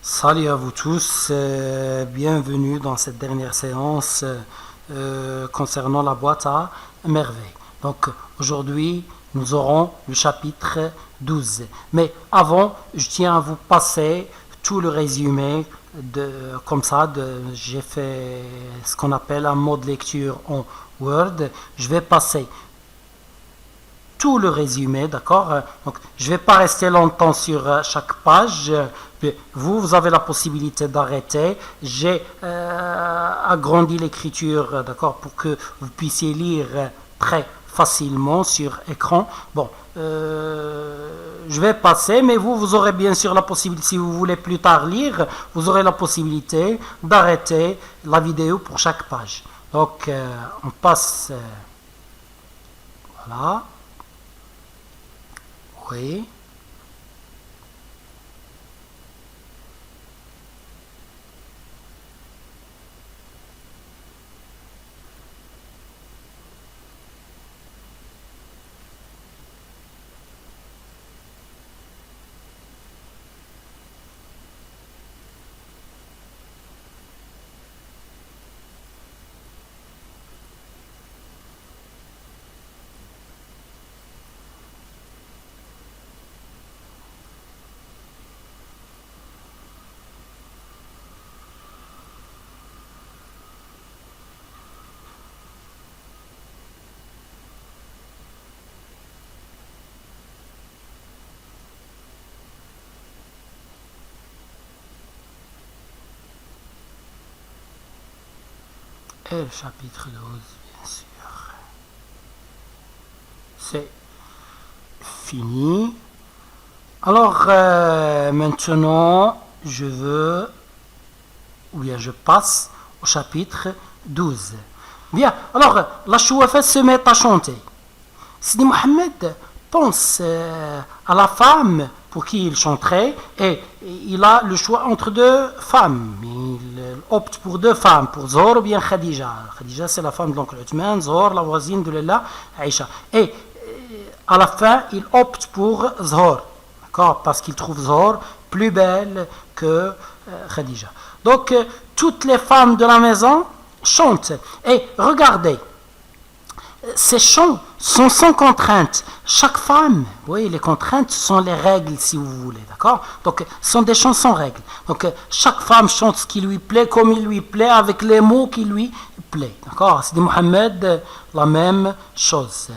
Salut à vous tous, bienvenue dans cette dernière séance concernant la boîte à merveilles. Donc aujourd'hui, nous aurons le chapitre 12. Mais avant, je tiens à vous passer tout le résumé j'ai fait ce qu'on appelle un mode lecture en Word. Je vais passer tout le résumé, d'accord? Donc, je ne vais pas rester longtemps sur chaque page. Vous avez la possibilité d'arrêter. J'ai agrandi l'écriture, d'accord, pour que vous puissiez lire très facilement sur écran. Bon, je vais passer, mais vous aurez bien sûr la possibilité, si vous voulez plus tard lire, vous aurez la possibilité d'arrêter la vidéo pour chaque page. Donc, on passe. Voilà. Oui. Et le chapitre 12, bien sûr. C'est fini. Alors, maintenant, je passe au chapitre 12. Bien, alors, la Chouafat se met à chanter. Sidi Mohamed pense à la femme pour qui il chanterait et il a le choix entre deux femmes. Il opte pour deux femmes, pour Zohar ou bien Khadija. Khadija, c'est la femme de l'oncle Uthman, Zohar, la voisine de Lella, Aïcha. Et à la fin, il opte pour Zohar, d'accord, parce qu'il trouve Zohar plus belle que Khadija. Donc, toutes les femmes de la maison chantent. Et regardez, ces chants sont sans contrainte. Chaque femme, oui, les contraintes sont les règles, si vous voulez, d'accord? Donc, ce sont des chants sans règles. Donc, chaque femme chante ce qui lui plaît, comme il lui plaît, avec les mots qui lui plaît, d'accord? Sidi Mohamed, la même chose.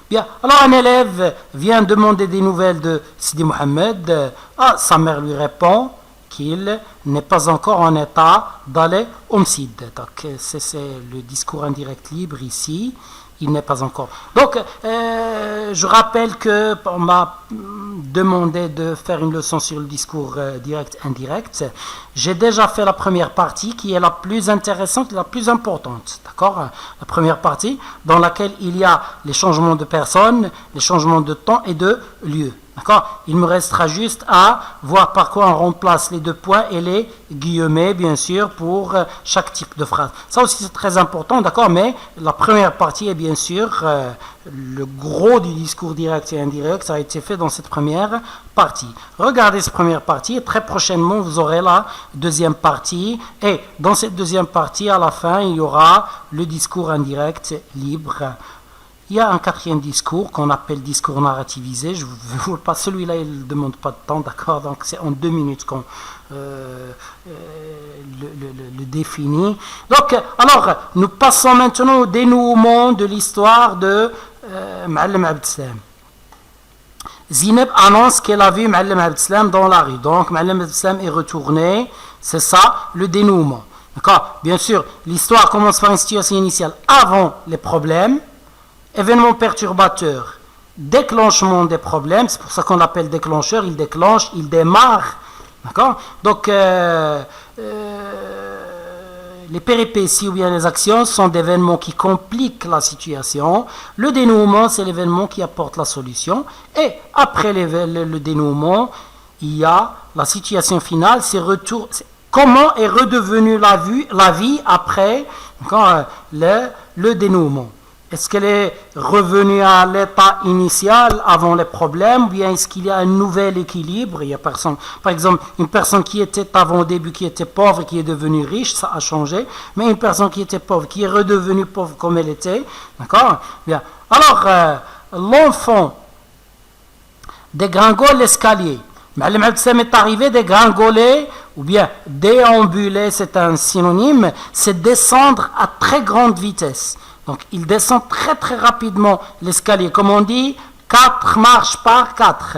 Bien, alors un élève vient demander des nouvelles de Sidi Mohamed. Sa mère lui répond qu'il n'est pas encore en état d'aller au Msid. Donc, c'est le discours indirect libre ici. Il n'est pas encore. Donc, je rappelle qu'on m'a demandé de faire une leçon sur le discours direct-indirect. J'ai déjà fait la première partie qui est la plus intéressante et la plus importante. D'accord? La première partie dans laquelle il y a les changements de personnes, les changements de temps et de lieu. D'accord? Il me restera juste à voir par quoi on remplace les deux points et les guillemets, bien sûr, pour chaque type de phrase. Ça aussi, c'est très important, d'accord? Mais la première partie est bien sûr le gros du discours direct et indirect. Ça a été fait dans cette première partie. Regardez cette première partie et très prochainement, vous aurez la deuxième partie. Et dans cette deuxième partie, à la fin, il y aura le discours indirect libre. Il y a un quatrième discours qu'on appelle discours narrativisé. Je vous pas celui-là, il ne demande pas de temps, d'accord? Donc c'est en 2 minutes qu'on le définit. Donc, alors, nous passons maintenant au dénouement de l'histoire de Ma'allim Abd Salam. Zineb annonce qu'elle a vu Ma'allim Abd Salam dans la rue. Donc Ma'allim Abd Salam est retourné. C'est ça le dénouement. D'accord? Bien sûr, l'histoire commence par une situation initiale avant les problèmes. Événement perturbateur, déclenchement des problèmes, c'est pour ça qu'on l'appelle déclencheur, il déclenche, il démarre, d'accord? Donc, les péripéties ou bien les actions sont des événements qui compliquent la situation. Le dénouement, c'est l'événement qui apporte la solution. Et après le dénouement, il y a la situation finale, c'est comment est redevenue la vie après le dénouement. est-ce qu'elle est revenue à l'état initial avant les problèmes, ou bien est-ce qu'il y a un nouvel équilibre? Il y a personne, par exemple, une personne qui était avant au début, qui était pauvre, qui est devenue riche, ça a changé, mais une personne qui était pauvre, qui est redevenue pauvre comme elle était, d'accord? Bien. Alors, l'enfant dégringole l'escalier. Ma'alem Abdeslam est arrivé dégringoler, ou bien déambuler, c'est un synonyme, c'est descendre à très grande vitesse. Donc il descend très très rapidement l'escalier, comme on dit, 4 marches par 4.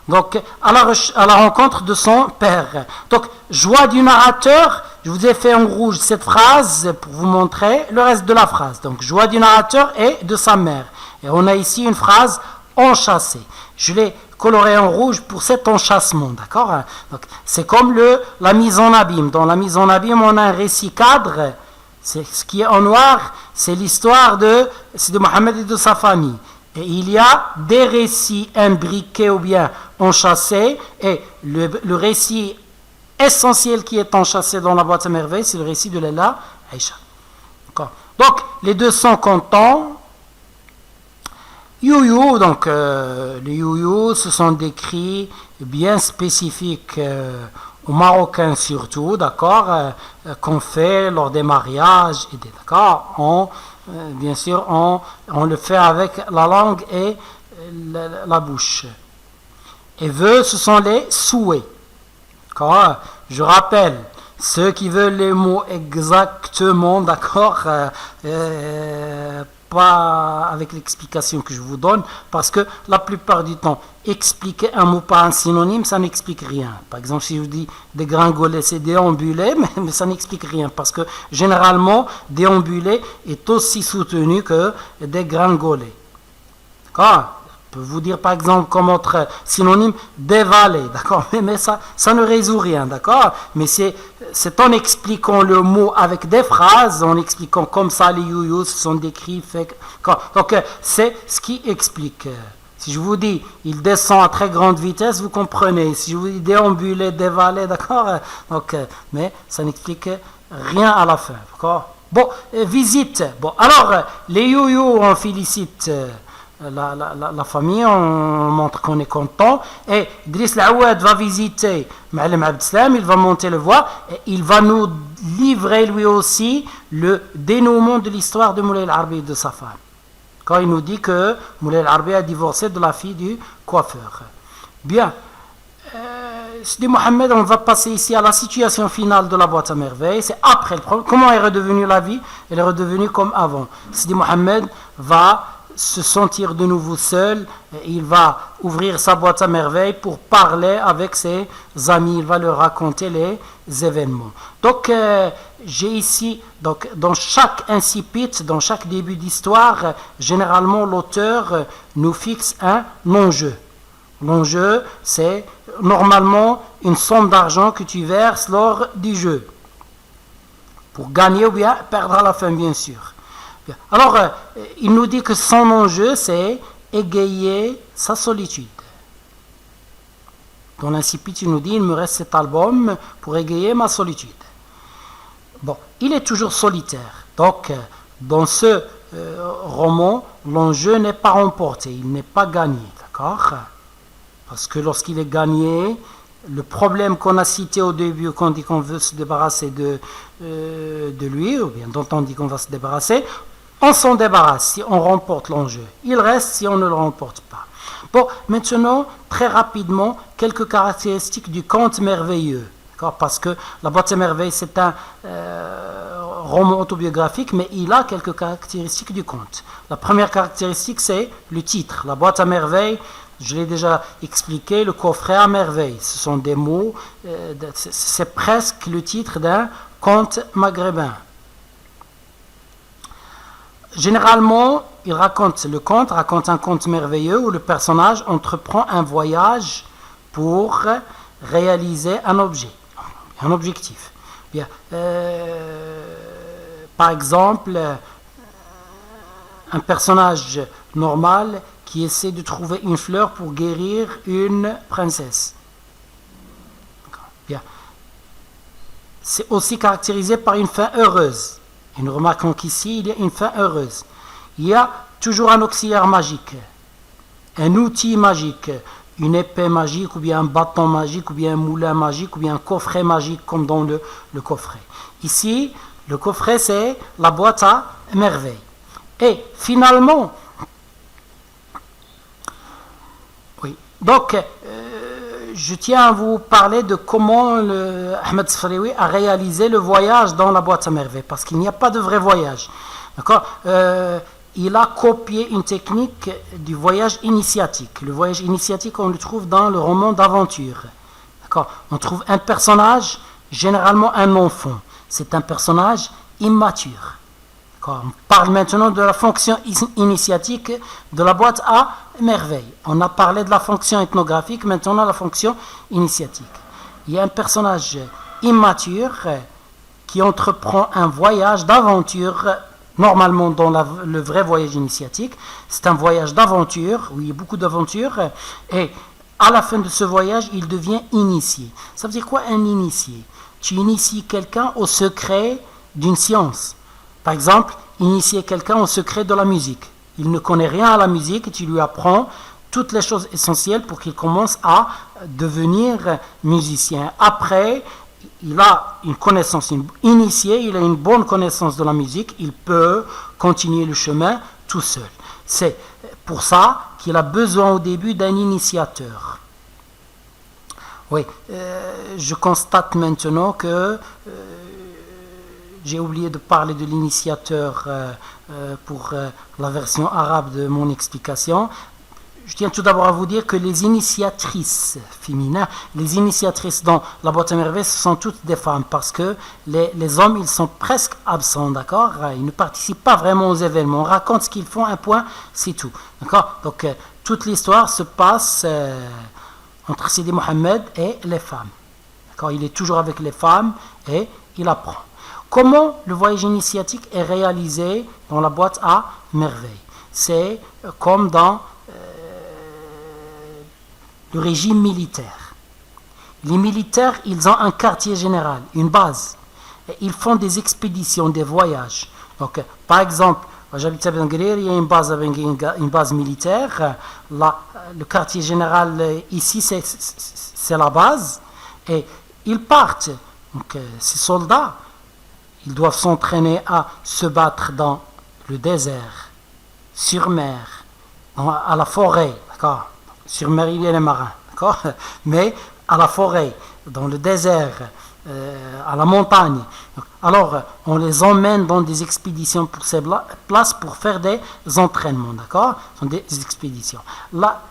Donc à la rencontre de son père. Donc joie du narrateur, je vous ai fait en rouge cette phrase pour vous montrer le reste de la phrase. Donc joie du narrateur et de sa mère. Et on a ici une phrase enchâssée. Je l'ai coloré en rouge pour cet enchâssement, d'accord? Donc c'est comme la mise en abîme. Dans la mise en abîme, on a un récit cadre. C'est ce qui est en noir, c'est l'histoire de Mohammed et de sa famille. Et il y a des récits imbriqués ou bien enchâssés, et le récit essentiel qui est enchâssé dans la boîte à merveilles, c'est le récit de Laila Aïcha. Donc, les deux sont contents. Youyou, donc les youyou, ce sont des cris bien spécifiques aux Marocains surtout, d'accord, qu'on fait lors des mariages, et d'accord, bien sûr, on le fait avec la langue et la bouche. Et vœux, ce sont les souhaits. D'accord, je rappelle, ceux qui veulent les mots exactement, d'accord, pas avec l'explication que je vous donne, parce que la plupart du temps, expliquer un mot par un synonyme, ça n'explique rien. Par exemple, si je vous dis dégringoler, c'est déambuler, mais ça n'explique rien, parce que généralement, déambuler est aussi soutenu que dégringoler. D'accord? Je peux vous dire par exemple comme autre synonyme dévaler, d'accord, mais ça ne résout rien, d'accord, mais c'est en expliquant le mot avec des phrases, en expliquant comme ça les youyous, ce sont des cris faits, donc c'est ce qui explique. Si je vous dis il descend à très grande vitesse, vous comprenez. Si je vous dis déambuler, dévaler, d'accord, donc mais ça n'explique rien à la fin, d'accord. Bon, visite. Bon, alors les youyous, on félicite la famille, on montre qu'on est content, et Driss Laouad va visiter Ma'alem Abdeslam, il va monter le voir, et il va nous livrer lui aussi le dénouement de l'histoire de Moulay al-Arbi et de sa femme, quand il nous dit que Moulay al-Arbi a divorcé de la fille du coiffeur. Bien, Sidi Mohammed, on va passer ici à la situation finale de la boîte à merveilles, c'est après le problème, comment est redevenue la vie, elle est redevenue comme avant. Sidi Mohammed va se sentir de nouveau seul, il va ouvrir sa boîte à merveilles pour parler avec ses amis, il va leur raconter les événements. Donc j'ai ici, donc, dans chaque incipit, dans chaque début d'histoire, généralement l'auteur nous fixe un enjeu. L'enjeu, c'est normalement une somme d'argent que tu verses lors du jeu, pour gagner ou bien perdre à la fin, bien sûr. Alors, il nous dit que son enjeu, c'est égayer sa solitude. Dans l'incipit, il nous dit, il me reste cet album pour égayer ma solitude. Bon, il est toujours solitaire. Donc, dans ce roman, l'enjeu n'est pas remporté, il n'est pas gagné, d'accord? Parce que lorsqu'il est gagné, le problème qu'on a cité au début, quand on dit qu'on veut se débarrasser de lui, ou bien dont on dit qu'on va se débarrasser, on s'en débarrasse si on remporte l'enjeu. Il reste si on ne le remporte pas. Bon, maintenant, très rapidement, quelques caractéristiques du conte merveilleux. Parce que La boîte à merveilles, c'est un roman autobiographique, mais il a quelques caractéristiques du conte. La première caractéristique, c'est le titre. La boîte à merveilles, je l'ai déjà expliqué, le coffret à merveille. Ce sont des mots, c'est presque le titre d'un conte maghrébin. Généralement, le conte raconte un conte merveilleux où le personnage entreprend un voyage pour réaliser un objectif. Bien, par exemple, un personnage normal qui essaie de trouver une fleur pour guérir une princesse. Bien. C'est aussi caractérisé par une fin heureuse. Et nous remarquons qu'ici, il y a une fin heureuse. il y a toujours un auxiliaire magique, un outil magique, une épée magique, ou bien un bâton magique, ou bien un moulin magique, ou bien un coffret magique, comme dans le coffret. Ici, le coffret, c'est la boîte à merveilles. Et finalement, oui, donc, je tiens à vous parler de comment Ahmed Sfarewi a réalisé le voyage dans la boîte à merveilles, parce qu'il n'y a pas de vrai voyage. D'accord, il a copié une technique du voyage initiatique. Le voyage initiatique, on le trouve dans le roman d'aventure. D'accord, on trouve un personnage, généralement un enfant. C'est un personnage immature. D'accord, on parle maintenant de la fonction initiatique de la boîte à merveilles. On a parlé de la fonction ethnographique, maintenant la fonction initiatique. Il y a un personnage immature qui entreprend un voyage d'aventure. Normalement, dans le vrai voyage initiatique, c'est un voyage d'aventure, où il y a beaucoup d'aventures, et à la fin de ce voyage, il devient initié. Ça veut dire quoi, un initié? Tu inities quelqu'un au secret d'une science. Par exemple, initier quelqu'un au secret de la musique. Il ne connaît rien à la musique, et tu lui apprends toutes les choses essentielles pour qu'il commence à devenir musicien. Après, il a une connaissance initiée, il a une bonne connaissance de la musique, il peut continuer le chemin tout seul. C'est pour ça qu'il a besoin au début d'un initiateur. Oui, je constate maintenant que j'ai oublié de parler de l'initiateur pour la version arabe de mon explication. Je tiens tout d'abord à vous dire que les initiatrices féminines, les initiatrices dans la boîte à merveilles, ce sont toutes des femmes, parce que les hommes, ils sont presque absents, d'accord? Ils ne participent pas vraiment aux événements. On raconte ce qu'ils font, un point, c'est tout, d'accord? Donc, toute l'histoire se passe entre Sidi Mohammed et les femmes, d'accord? Il est toujours avec les femmes et il apprend. Comment le voyage initiatique est réalisé dans la boîte à merveilles? C'est comme dans le régime militaire. Les militaires, ils ont un quartier général, une base. Et ils font des expéditions, des voyages. Donc, par exemple, j'habite à Ben Gurir, il y a une base militaire. Là, le quartier général, ici, c'est la base. Et ils partent. Donc, ces soldats, ils doivent s'entraîner à se battre dans le désert, sur mer, à la forêt, d'accord? Sur mer, il y a les marins, d'accord? Mais à la forêt, dans le désert, à la montagne. Alors, on les emmène dans des expéditions pour ces places pour faire des entraînements, d'accord? Ce sont des expéditions. Là,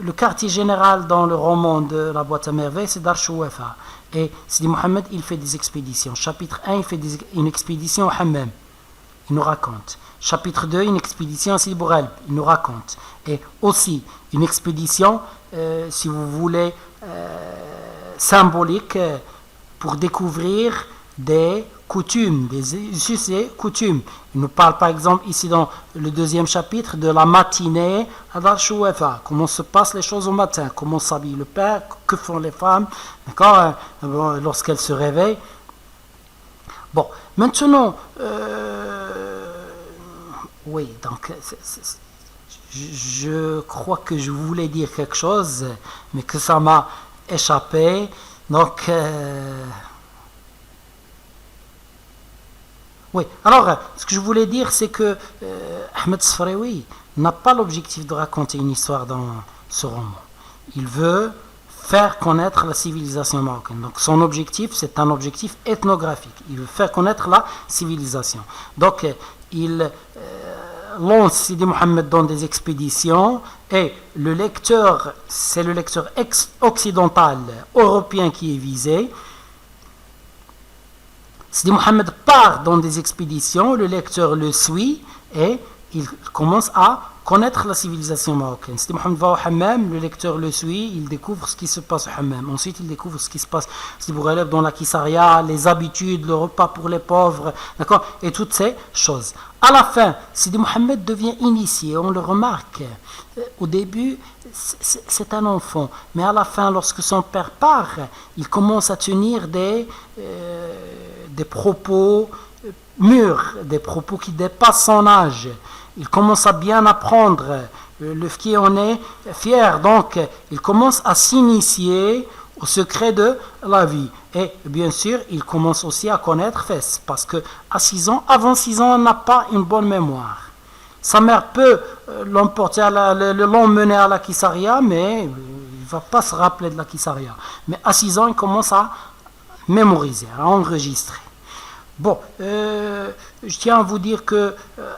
le quartier général dans le roman de la boîte à merveilles, c'est Dar Chouafa. Et Sidi Mohammed, il fait des expéditions. Chapitre 1, il fait une expédition au Hammam. Il nous raconte. Chapitre 2, une expédition à Sidi Bourel. Il nous raconte. Et aussi, une expédition, si vous voulez, symbolique, pour découvrir des coutumes, des us et coutumes. Il nous parle par exemple ici dans le deuxième chapitre de la matinée à Dar Chouafa, comment se passent les choses au matin, comment s'habille le père, que font les femmes, d'accord, lorsqu'elles se réveillent. Bon, maintenant, oui, donc je crois que je voulais dire quelque chose, mais que ça m'a échappé, donc oui, alors, ce que je voulais dire, c'est que Ahmed Sfarewi n'a pas l'objectif de raconter une histoire dans ce roman. Il veut faire connaître la civilisation marocaine. Donc, son objectif, c'est un objectif ethnographique. Il veut faire connaître la civilisation. Donc, il lance Sidi Mohammed dans des expéditions et le lecteur, c'est le lecteur occidental, européen qui est visé. Sidi Mohammed part dans des expéditions, le lecteur le suit et il commence à connaître la civilisation marocaine. Sidi Mohammed va au hammam, le lecteur le suit, il découvre ce qui se passe au hammam. Ensuite, il découvre ce qui se passe dans la Kissaria, les habitudes, le repas pour les pauvres, d'accord, et toutes ces choses. À la fin, Sidi Mohammed devient initié, on le remarque. Au début, c'est un enfant, mais à la fin, lorsque son père part, il commence à tenir des propos mûrs, des propos qui dépassent son âge. il commence à bien apprendre. Le fki en est fier, donc il commence à s'initier au secret de la vie. Et bien sûr, il commence aussi à connaître Fès, parce que à 6 ans, avant 6 ans, on n'a pas une bonne mémoire. Sa mère peut l'emmener à la Kisaria, mais il ne va pas se rappeler de la Kisaria. Mais à 6 ans, il commence à mémoriser, à enregistrer. Bon, je tiens à vous dire que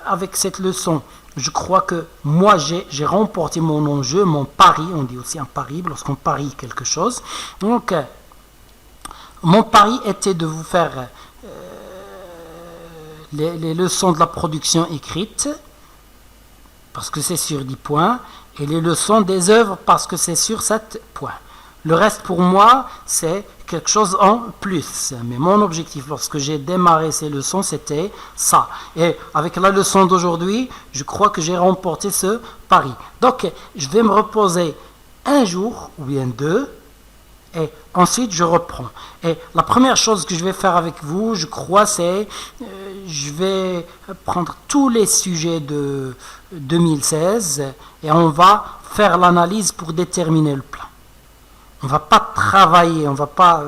avec cette leçon, je crois que moi j'ai remporté mon enjeu, mon pari, on dit aussi un pari lorsqu'on parie quelque chose. Donc, mon pari était de vous faire les leçons de la production écrite, parce que c'est sur 10 points, et les leçons des œuvres, parce que c'est sur 7 points. Le reste pour moi, c'est quelque chose en plus. Mais mon objectif, lorsque j'ai démarré ces leçons, c'était ça. Et avec la leçon d'aujourd'hui, je crois que j'ai remporté ce pari. Donc, je vais me reposer un jour, ou bien 2, et ensuite je reprends. Et la première chose que je vais faire avec vous, je crois, c'est je vais prendre tous les sujets de 2016 et on va faire l'analyse pour déterminer le plan. On ne va pas travailler, on ne va pas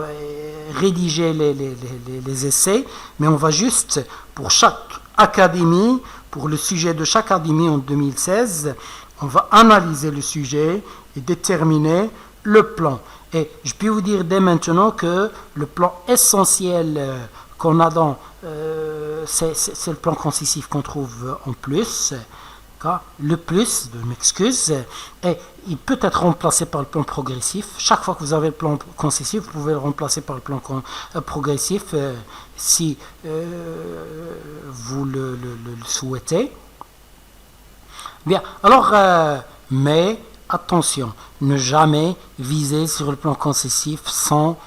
rédiger les essais, mais on va juste, pour chaque académie, pour le sujet de chaque académie en 2016, on va analyser le sujet et déterminer le plan. Et je peux vous dire dès maintenant que le plan essentiel qu'on a dans, c'est le plan concisif qu'on trouve en plus. Le plus, je m'excuse, et il peut être remplacé par le plan progressif. Chaque fois que vous avez le plan concisif, vous pouvez le remplacer par le plan progressif si vous le souhaitez. Bien, alors, mais attention, ne jamais viser sur le plan concessif sans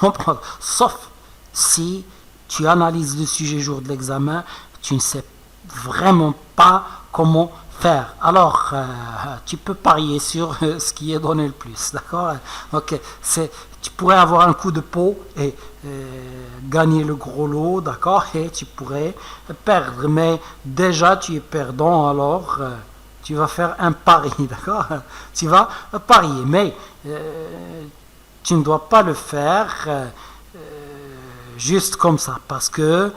comprendre. Sauf si tu analyses le sujet jour de l'examen, tu ne sais vraiment pas comment faire. Alors, tu peux parier sur ce qui est donné le plus, d'accord? Donc, tu pourrais avoir un coup de peau et gagner le gros lot, d'accord? Et tu pourrais perdre, mais déjà tu es perdant, alors tu vas faire un pari, d'accord? Tu vas parier, mais tu ne dois pas le faire juste comme ça, parce que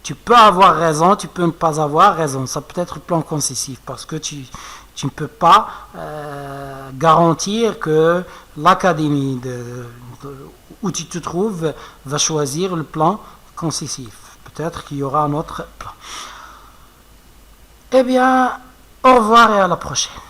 tu peux avoir raison, tu peux ne pas avoir raison. Ça peut être le plan concessif, parce que tu ne peux pas garantir que l'académie où tu te trouves va choisir le plan concessif. Peut-être qu'il y aura un autre plan. Eh bien, au revoir et à la prochaine.